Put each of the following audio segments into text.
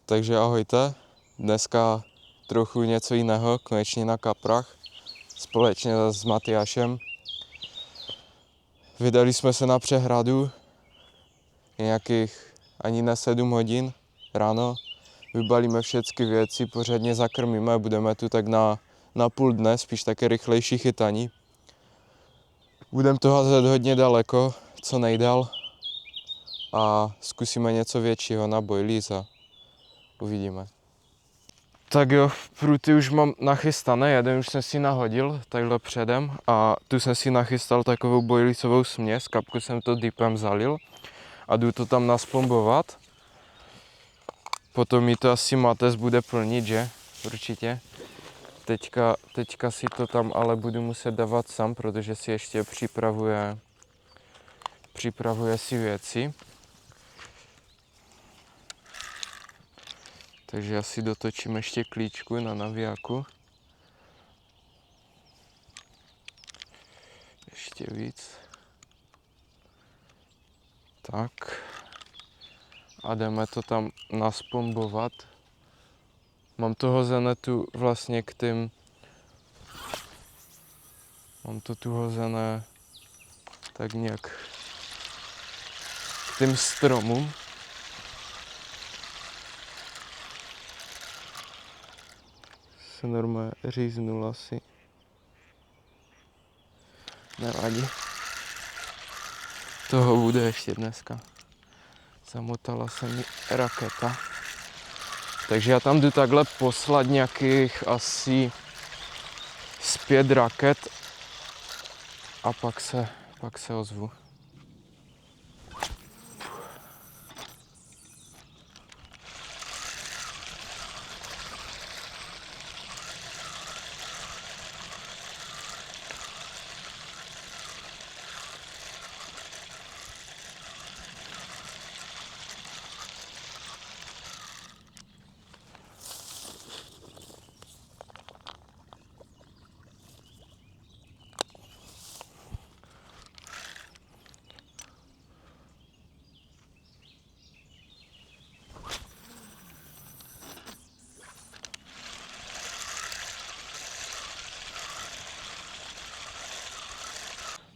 Takže ahojte, dneska trochu něco jiného, konečně na kaprach, společně s Matyášem. Vydali jsme se na přehradu, nějakých ani na 7 hodin ráno. Vybalíme všechny věci, pořádně zakrmíme, budeme tu tak na půl dne, spíš také rychlejší chytaní. Budeme to házet hodně daleko, co nejdál, a zkusíme něco většího na boilies a uvidíme. Tak jo, pruty už mám nachystané, jeden už jsem si nahodil takhle předem a tu jsem si nachystal takovou boiliesovou směs, kapku jsem to dipem zalil a jdu to tam nasplombovat. Potom mi to asi Mates bude plnit, že? Určitě. Teďka si to tam ale budu muset dávat sám, protože si ještě připravuje si věci. Takže já si dotočím ještě klíčku na navijáku. Ještě víc. Tak. A jdeme to tam nasplombovat. Mám to hozené tu vlastně k tím... Mám to tu hozené tak nějak k tím stromům. Se normálně říznul asi. Nevadí. Toho bude ještě dneska. Zamotala se mi raketa. Takže já tam jdu takhle poslat nějakých asi z 5 raket a pak se ozvu.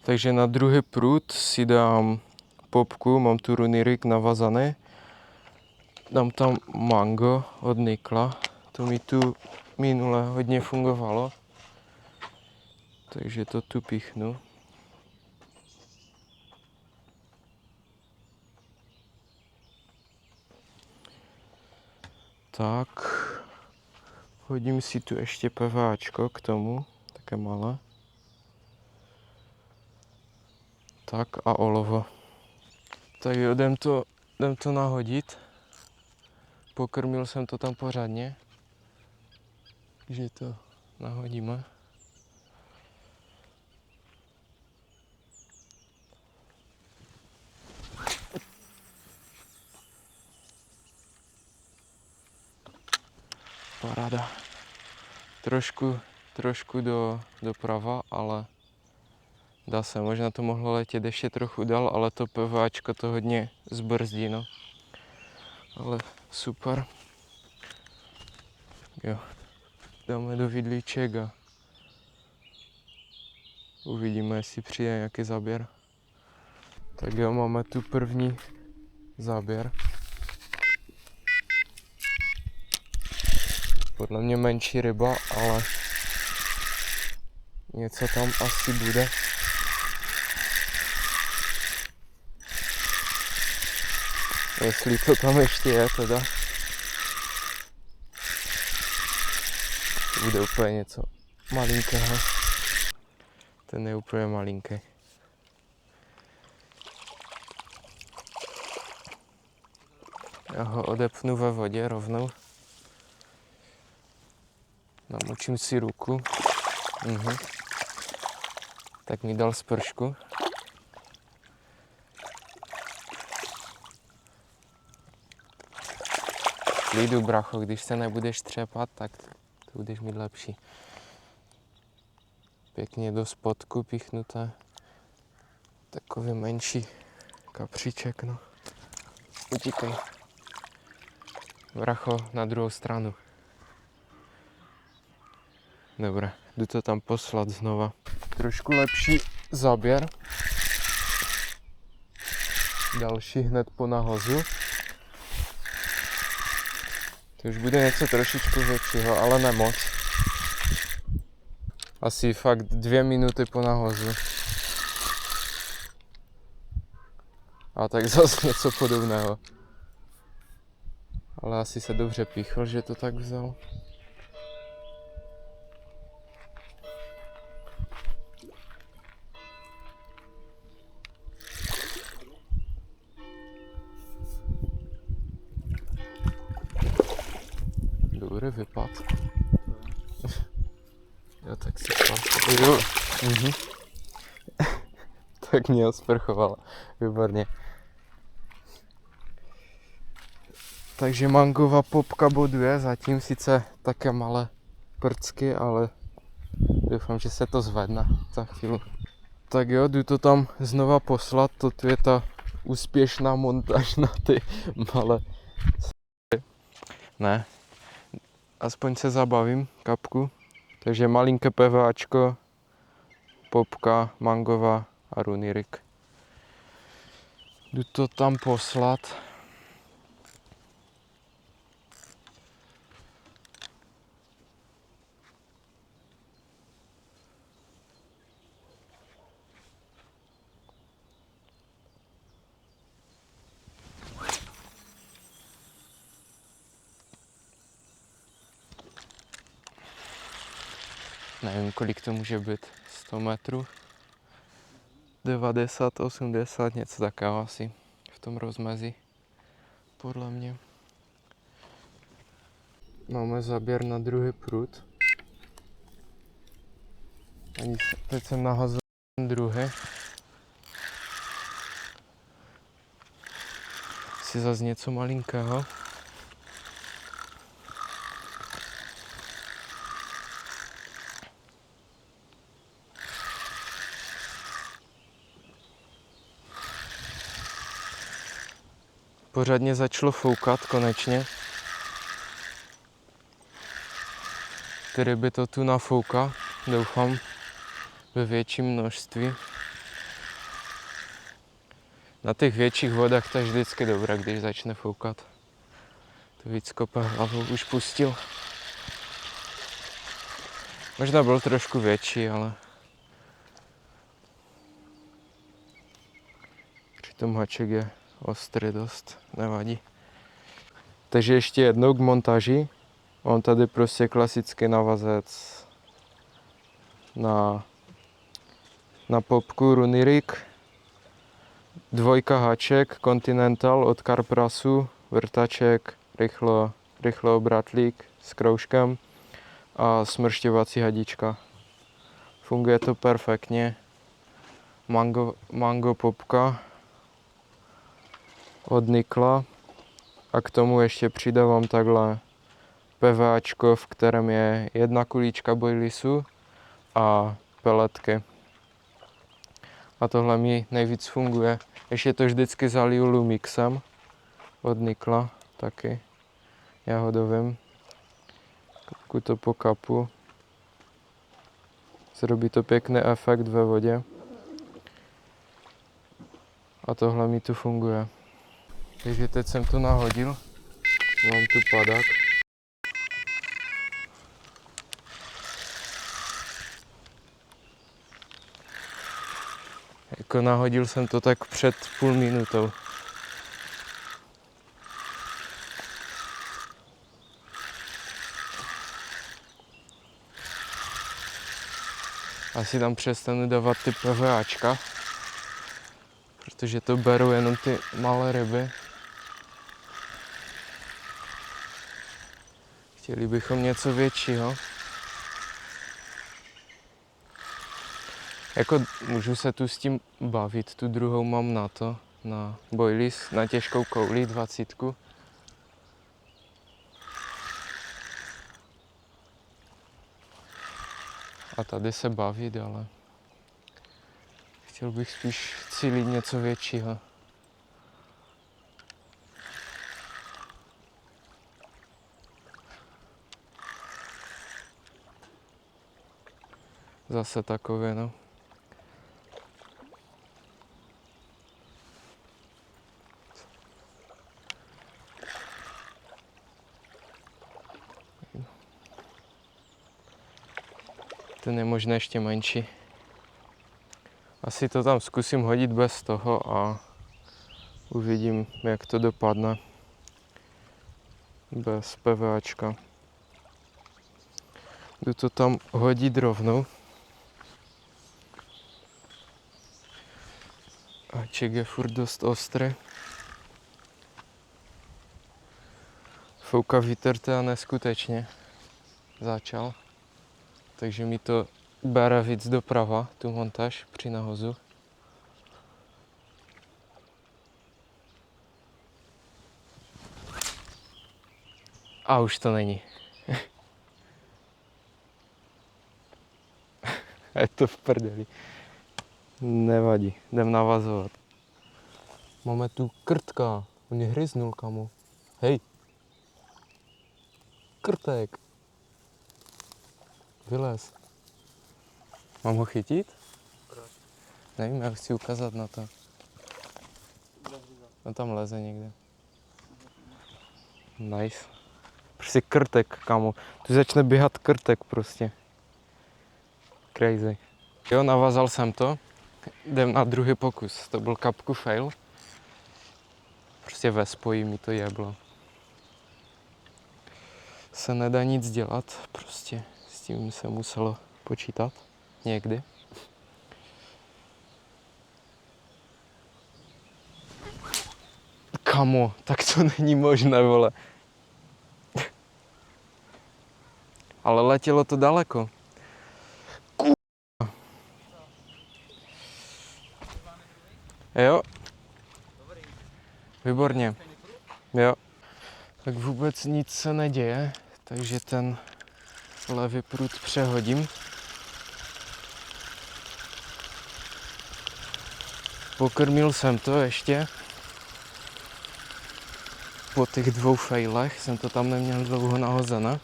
Takže na druhý prut si dám popku, mám tu runirik navazaný. Dám tam mango od Nikla, to mi tu minule hodně fungovalo. Takže to tu píchnu. Tak, hodím si tu ještě PVAčko k tomu, také malé. Tak a olovo. Tak jo, jdem to nahodit. Pokrmil jsem to tam pořádně, že to nahodíme. Paráda. Trošku doprava, ale dá se. Možná to mohlo letět ještě trochu dál, ale to PVAčko to hodně zbrzdí, no. Ale super. Jo. Dáme do vidlíček a uvidíme, jestli přijde nějaký záběr. Tak jo, máme tu první záběr. Podle mě menší ryba, ale něco tam asi bude. Jestli to tam ještě je teda. To bude úplně něco malinkého. Ten je úplně malinký. Já ho odepnu ve vodě rovnou. Namočím si ruku. Tak mi dal spršku. Klidu, bracho, když se nebudeš třepat, tak to budeš mít lepší. Pěkně do spodku píchnuté. Takový menší kapříček, no. Utíkej. Vracho, na druhou stranu. Dobré, jdu to tam poslat znova. Trošku lepší záběr. Další hned po nahozu. To už bude něco trošičku většího, ale ne moc. Asi fakt 2 minuty po nahozu. A tak zase něco podobného. Ale asi se dobře píchl, že to tak vzal. Dobrý vypad. Jo, tak si pán. Jo. Tak mě osprchovala. Výborně. Takže mangová popka boduje, zatím sice také malé prcky, ale doufám, že se to zvedne za chvíli. Tak jo, jdu to tam znova poslat, toto je ta úspěšná montáž na ty malé. Ne, aspoň se zabavím, kapku. Takže malinké PVAčko, popka, mangová a runirik. Jdu to tam poslat. Nevím, kolik to může být, 100 metrů, 90, 80, něco takového asi v tom rozmezí, podle mě. Máme záběr na druhý prut. Teď jsem nahazoval druhý. Si zase něco malinkého. Pořádně začalo foukat konečně. Ty ryby to tu nafouká, doufám, ve větším množství. Na těch větších vodách to je vždycky dobré, když začne foukat. To víc kope hlavou, už pustil. Možná byl trošku větší, ale přitom haček je ostrý dost, nevadí. Takže ještě jednou k montáži. On tady prostě klasický navazec na popku Runirik. Dvojka háček Continental od Carprasu, vrtaček, rychlo obratlík s kroužkem a smršťovací hadička. Funguje to perfektně. Mango popka od Nikla a k tomu ještě přidávám takhle PVAčko, v kterém je jedna kulíčka boilisu a peletky. A tohle mi nejvíc funguje. Ještě to vždycky zaliju Lumixem od Nikla, taky jahodovým. Pokud to pokapu, zrobí to pěkný efekt ve vodě. A tohle mi tu funguje. Takže teď jsem to nahodil, mám tu padák. Jako nahodil jsem to tak před půl minutou. Asi tam přestanu dávat ty PVAčka, protože to berou jenom ty malé ryby. Chtěli bychom něco většího. Jako můžu se tu s tím bavit, tu druhou mám na to, na boilies, na těžkou kouli 20. A tady se bavit, ale chtěl bych spíš cílit něco většího. Zase takové, no. Ten je možná ještě menší. Asi to tam zkusím hodit bez toho a uvidím, jak to dopadne. Bez PVAčka. Jdu to tam hodit rovnou. Háček je furt dost ostrý. Fouká vítr teda neskutečně. Začal. Takže mi to bere víc doprava, tu montáž při nahozu. A už to není. Je to v prdeli. Nevadí, jdem navazovat. Máme tu krtka, on mě hryznul, kamo. Hej. Krtek. Vylez. Mám ho chytit? Proč? Nevím, já chci ukázat na to. On tam leze někde. Nice. Prostě krtek, kamo. Tu začne běhat krtek prostě. Crazy. Jo, navazal jsem to. Jdem na druhý pokus. To byl kapku fail. Prostě ve spoji mi to jeblo. Se nedá nic dělat, prostě s tím se muselo počítat někdy. Kamo, tak to není možné, vole. Ale letělo to daleko. Jo. Výborně. Jo. Tak vůbec nic se neděje, takže ten levý prut přehodím. Pokrmil jsem to ještě. Po těch 2 failech jsem to tam neměl dlouho nahozené.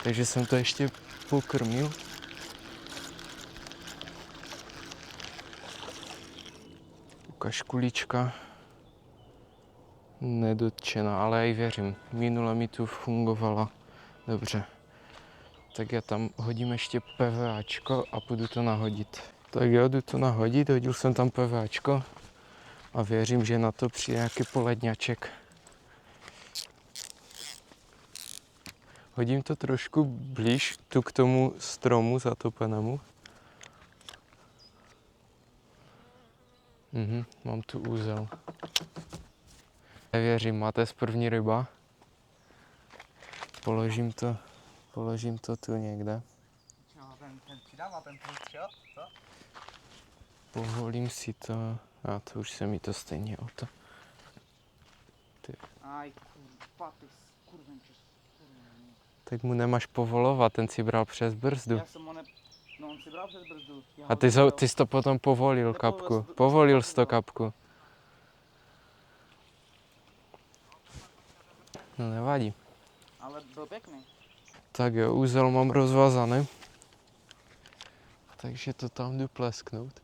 Takže jsem to ještě pokrmil. Kaškulička nedotčená, ale já jí věřím. Minule mi tu fungovala dobře. Tak já tam hodím ještě PVAčko a půjdu to nahodit. Tak jo, jdu to nahodit, hodil jsem tam PVAčko a věřím, že na to přijde nějaký poledňaček. Hodím to trošku blíž tu k tomu stromu zatopenému. Mám tu úzel. Nevěřím, máte z první ryba. Položím to tu někde. Ten přidává ten prut, jo? Co? Povolím si to. A to už se mi to stejně o to. Aj kurva, ty skurvenčeš. Tak mu nemáš povolovat, ten si bral přes brzdu. Já jsem ho No on si bral přes brzdu. A ty jsi to potom povolil, kapku. Povolil jsi to, kapku. No nevadí. Ale byl pěkný. Tak jo, úzel mám rozvazaný. Takže to tam jdu plesknout.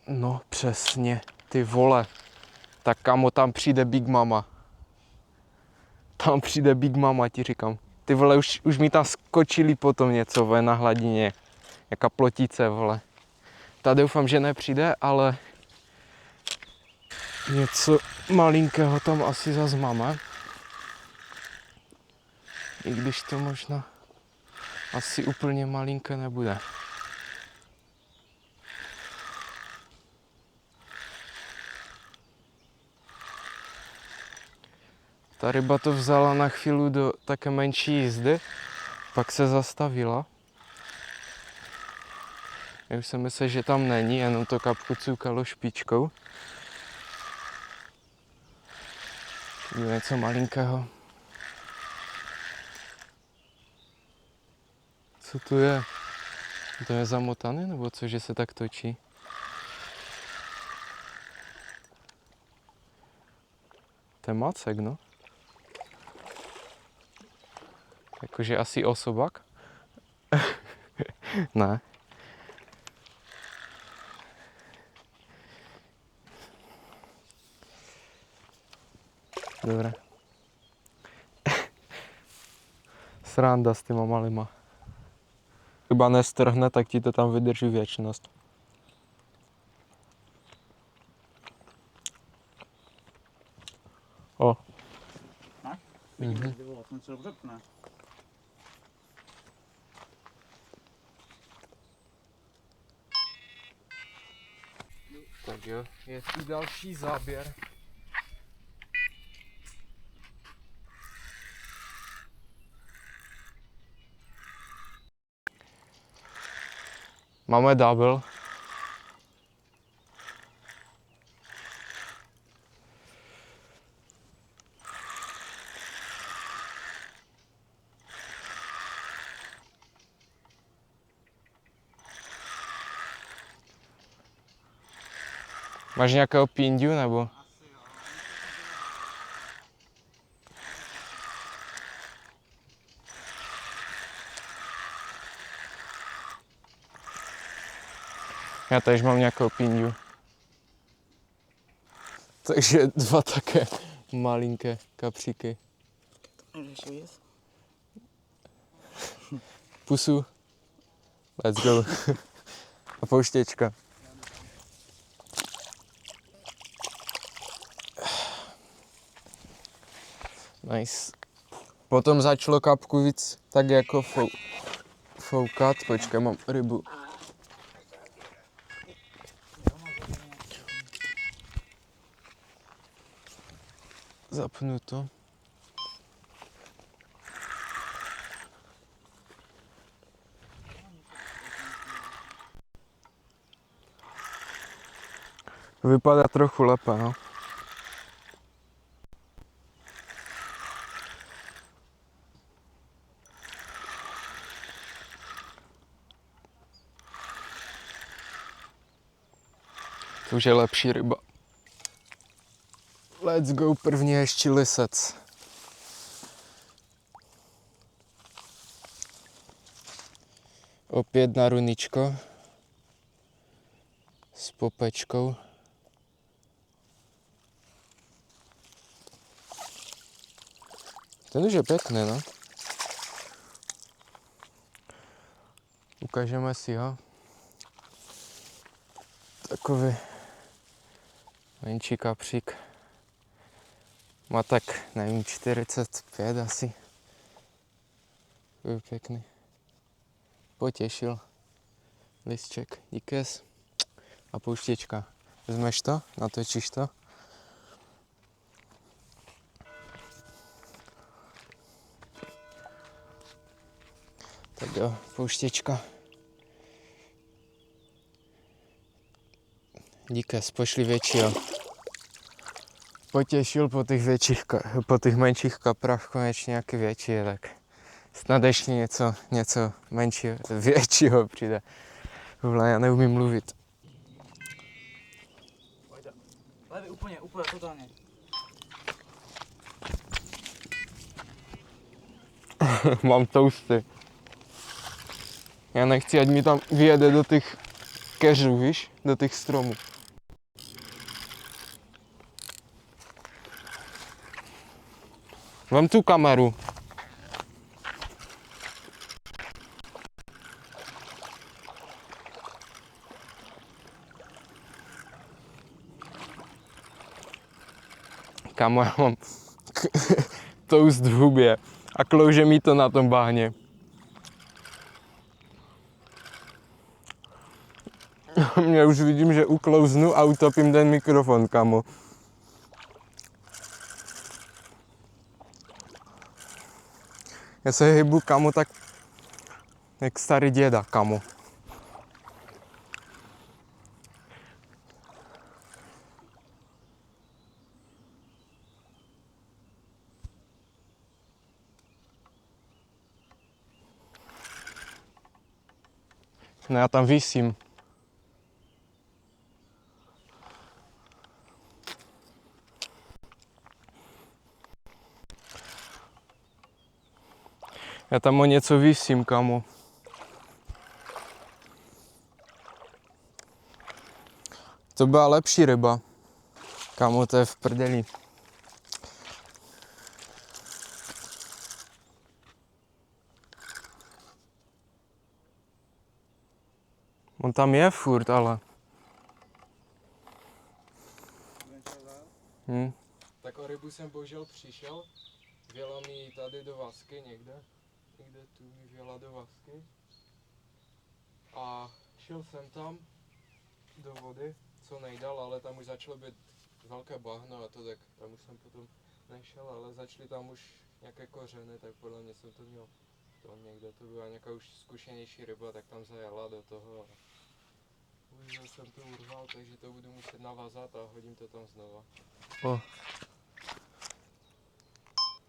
No přesně, ty vole. Tak kamo, tam přijde Big Mama. Tam přijde Big Mama, ti říkám. Ty vole, už mi tam skočili potom něco, vole, na hladině. Jaká plotice, vole. Tady doufám, že nepřijde, ale něco malinkého tam asi zas máme. I když to možná asi úplně malinké nebude. Ta ryba to vzala na chvíli do také menší jízdy, pak se zastavila. Já už jsem myslel, že tam není, jenom to kapku cukalo špičkou. Je něco malinkého. Co to je? To je zamotaný, nebo co, že se tak točí? To je macek, no. Jakože asi osobak? Ne. Dobre. Sranda s týma malýma. Chyba nestrhne, tak ti to tam vydrží věčnost. O. Máš? Mhm. Vidíš, ten se dobře pne. Tak jo, je tu další záběr. Máme double. Máš nějakého pindu nebo? Asi jo. Já tež mám nějakého pindu. Takže dva také malinké kapříky. Můžeš víc? Pusu. Let's go. A pouštěčka. Nice. Potom začalo kapku víc tak jako foukat. Počkej, mám rybu. Zapnu to. Vypadá trochu lépe, no. To už je lepší ryba. Let's go, první ještě lisec. Opět na runičko. S popečkou. Ten už je pěkný, no. Ukážeme si ho. Takový menší kapřík. Má tak, nevím, 45 asi. Takový pěkný. Potěšil. Lisček, díkes. A pouštěčka. Vezmeš to, natočíš to. Tak jo, pouštěčka. Díkes, pošli většího. Potěšil po těch menších kaprách konečně nějaký větší, tak snad ještě něco menšího, většího přijde. Vůle, já neumím mluvit. Levý, úplně, totálně. Mám toasty. Já nechci, ať mi tam vyjede do těch keřů, víš, do těch stromů. Vem tu kameru. Kamo, já mám toast v hubě a klouže mi to na tom bahně. Já už vidím, že uklouznu a utopím ten mikrofon, kamo. Já se hybu, kamo, tak jak starý děda, kamo. No já tam visím. Já tam o něco visím, kamo. To byla lepší ryba. Kamo, to je v prdeli. On tam je furt, ale. Tak o rybu jsem bohužel přišel. Věla mi tady do vasky někde. Někde tu mi věla do vasky. A šel jsem tam do vody, co nejdál, ale tam už začalo být velké bahno a to, tak tam už jsem potom nešel, ale začaly tam už nějaké kořeny, tak podle mě jsem to měl to někde, to byla nějaká už zkušenější ryba, tak tam zajela do toho a už jsem to urval, takže to budu muset navázat a hodím to tam znova. O.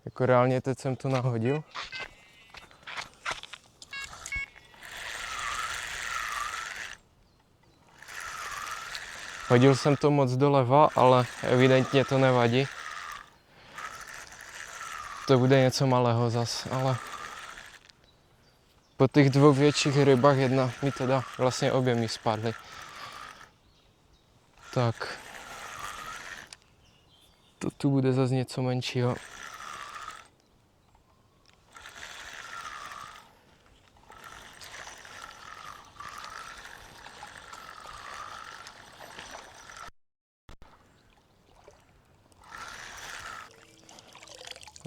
Jako reálně teď jsem to nahodil. Hodil jsem to moc doleva, ale evidentně to nevadí. To bude něco malého zas, ale po těch dvou větších rybách jedna mi teda, vlastně obě mi spadly. Tak. To tu bude zase něco menšího.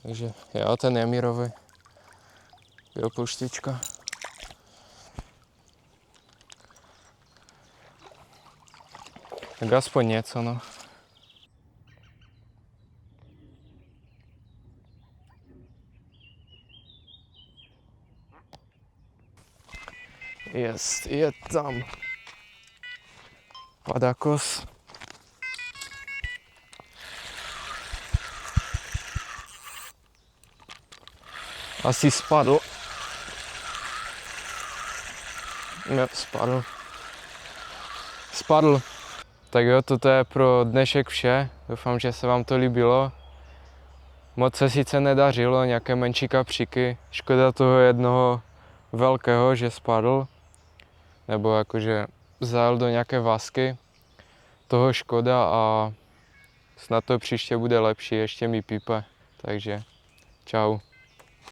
Takže jo, ten Jamirový. Jo, puštička. Tak aspoň něco, no. Je tam. Padakos. Asi spadl. Jo, spadl. Spadl. Tak jo, toto je pro dnešek vše. Doufám, že se vám to líbilo. Moc se sice nedařilo, nějaké menší kapříky. Škoda toho jednoho velkého, že spadl. Nebo jakože zajel do nějaké vasky. Toho škoda a snad to příště bude lepší, ještě mi pípe. Takže čau.